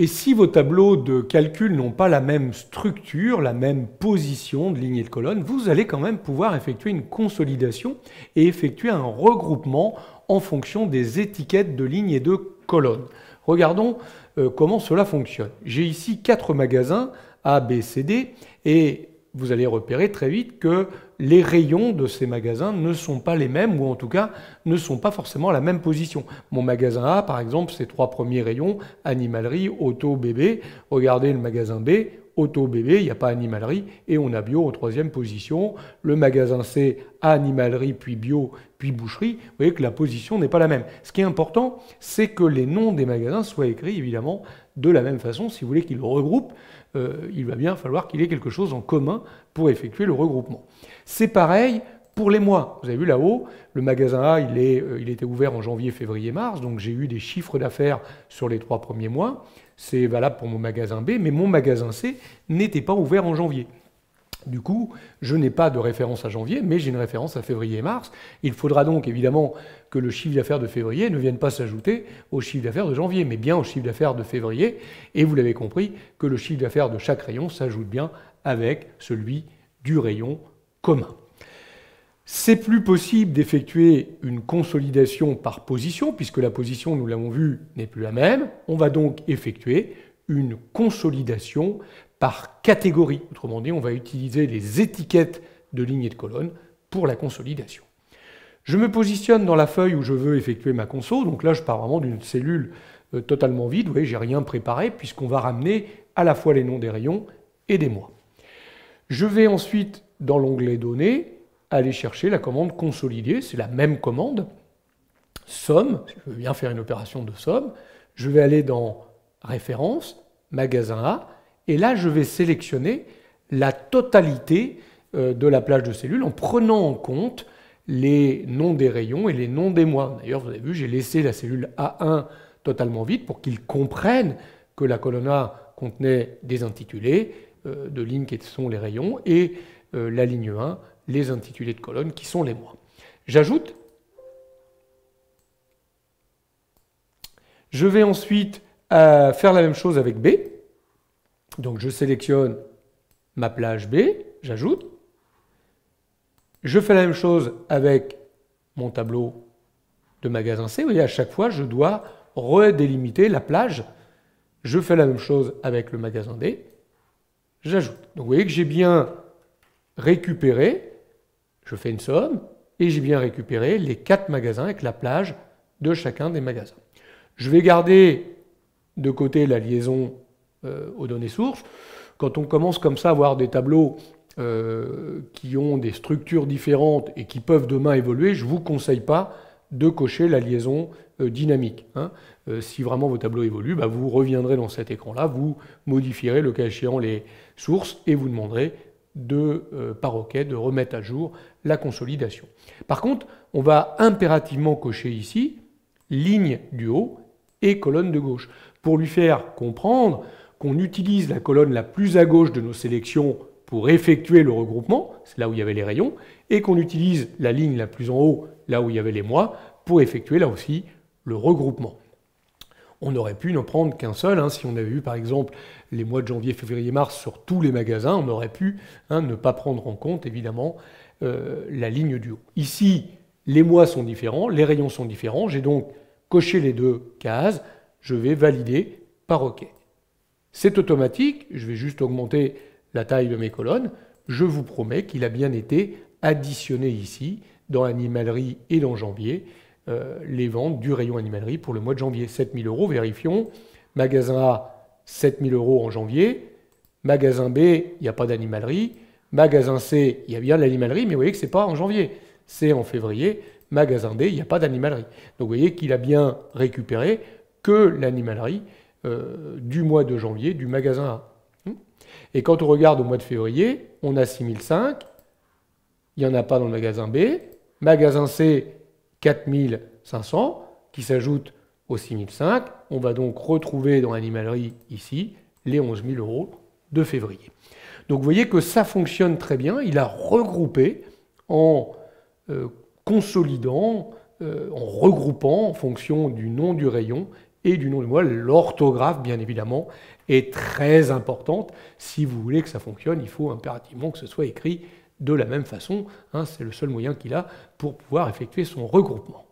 Et si vos tableaux de calcul n'ont pas la même structure, la même position de lignes et de colonnes, vous allez quand même pouvoir effectuer une consolidation et effectuer un regroupement en fonction des étiquettes de lignes et de colonnes. Regardons comment cela fonctionne. J'ai ici 4 magasins A, B, C, D et vous allez repérer très vite que les rayons de ces magasins ne sont pas les mêmes, ou en tout cas ne sont pas forcément à la même position. Mon magasin A, par exemple, ses 3 premiers rayons, animalerie, auto, bébé. Regardez le magasin B, auto, bébé, il n'y a pas animalerie, et on a bio en 3e position. Le magasin C, animalerie, puis bio, puis boucherie. Vous voyez que la position n'est pas la même. Ce qui est important, c'est que les noms des magasins soient écrits, évidemment, de la même façon. Si vous voulez qu'ils regroupent, il va bien falloir qu'il y ait quelque chose en commun pour effectuer le regroupement. C'est pareil pour les mois. Vous avez vu là-haut, le magasin A, il était ouvert en janvier, février, mars, donc j'ai eu des chiffres d'affaires sur les 3 premiers mois. C'est valable pour mon magasin B, mais mon magasin C n'était pas ouvert en janvier. Du coup, je n'ai pas de référence à janvier, mais j'ai une référence à février et mars. Il faudra donc évidemment que le chiffre d'affaires de février ne vienne pas s'ajouter au chiffre d'affaires de janvier, mais bien au chiffre d'affaires de février. Et vous l'avez compris, que le chiffre d'affaires de chaque rayon s'ajoute bien avec celui du rayon commun. C'est plus possible d'effectuer une consolidation par position, puisque la position, nous l'avons vu, n'est plus la même. On va donc effectuer une consolidation par catégorie. Autrement dit, on va utiliser les étiquettes de lignes et de colonnes pour la consolidation. Je me positionne dans la feuille où je veux effectuer ma conso. Donc là, je pars vraiment d'une cellule totalement vide. Vous voyez, j'ai rien préparé puisqu'on va ramener à la fois les noms des rayons et des mois. Je vais ensuite, dans l'onglet Données, aller chercher la commande consolider. C'est la même commande. Somme, je veux bien faire une opération de somme. Je vais aller dans Référence, Magasin A. Et là, je vais sélectionner la totalité de la plage de cellules en prenant en compte les noms des rayons et les noms des mois. D'ailleurs, vous avez vu, j'ai laissé la cellule A1 totalement vide pour qu'ils comprennent que la colonne A contenait des intitulés de lignes qui sont les rayons et la ligne 1, les intitulés de colonnes qui sont les mois. J'ajoute. Je vais ensuite faire la même chose avec B. Donc je sélectionne ma plage B, j'ajoute. Je fais la même chose avec mon tableau de magasin C. Vous voyez, à chaque fois, je dois redélimiter la plage. Je fais la même chose avec le magasin D, j'ajoute. Donc vous voyez que j'ai bien récupéré, je fais une somme, et j'ai bien récupéré les 4 magasins avec la plage de chacun des magasins. Je vais garder de côté la liaison aux données sources. Quand on commence comme ça à avoir des tableaux qui ont des structures différentes et qui peuvent demain évoluer, je ne vous conseille pas de cocher la liaison dynamique. Si vraiment vos tableaux évoluent, vous reviendrez dans cet écran-là, vous modifierez le cas échéant les sources et vous demanderez par requête de remettre à jour la consolidation. Par contre, on va impérativement cocher ici ligne du haut et colonne de gauche pour lui faire comprendre qu'on utilise la colonne la plus à gauche de nos sélections pour effectuer le regroupement, c'est là où il y avait les rayons, et qu'on utilise la ligne la plus en haut, là où il y avait les mois, pour effectuer là aussi le regroupement. On aurait pu n'en prendre qu'un seul, si on avait vu par exemple les mois de janvier, février, mars sur tous les magasins, on aurait pu ne pas prendre en compte évidemment la ligne du haut. Ici, les mois sont différents, les rayons sont différents, j'ai donc coché les 2 cases, je vais valider par OK. C'est automatique, je vais juste augmenter la taille de mes colonnes. Je vous promets qu'il a bien été additionné ici, dans animalerie et dans janvier, les ventes du rayon animalerie pour le mois de janvier. 7 000 €, vérifions. Magasin A, 7 000 € en janvier. Magasin B, il n'y a pas d'animalerie. Magasin C, il y a bien de l'animalerie, mais vous voyez que ce n'est pas en janvier, c'est en février. Magasin D, il n'y a pas d'animalerie. Donc vous voyez qu'il a bien récupéré que l'animalerie du mois de janvier du magasin A. Et quand on regarde au mois de février, on a 6005, il n'y en a pas dans le magasin B. Magasin C, 4500, qui s'ajoute aux 6005. On va donc retrouver dans l'animalerie ici les 11 000 € de février. Donc vous voyez que ça fonctionne très bien. Il a regroupé en consolidant, en regroupant en fonction du nom du rayon et du nom du mois. L'orthographe, bien évidemment, est très importante. Si vous voulez que ça fonctionne, il faut impérativement que ce soit écrit de la même façon. Hein, c'est le seul moyen qu'il a pour pouvoir effectuer son regroupement.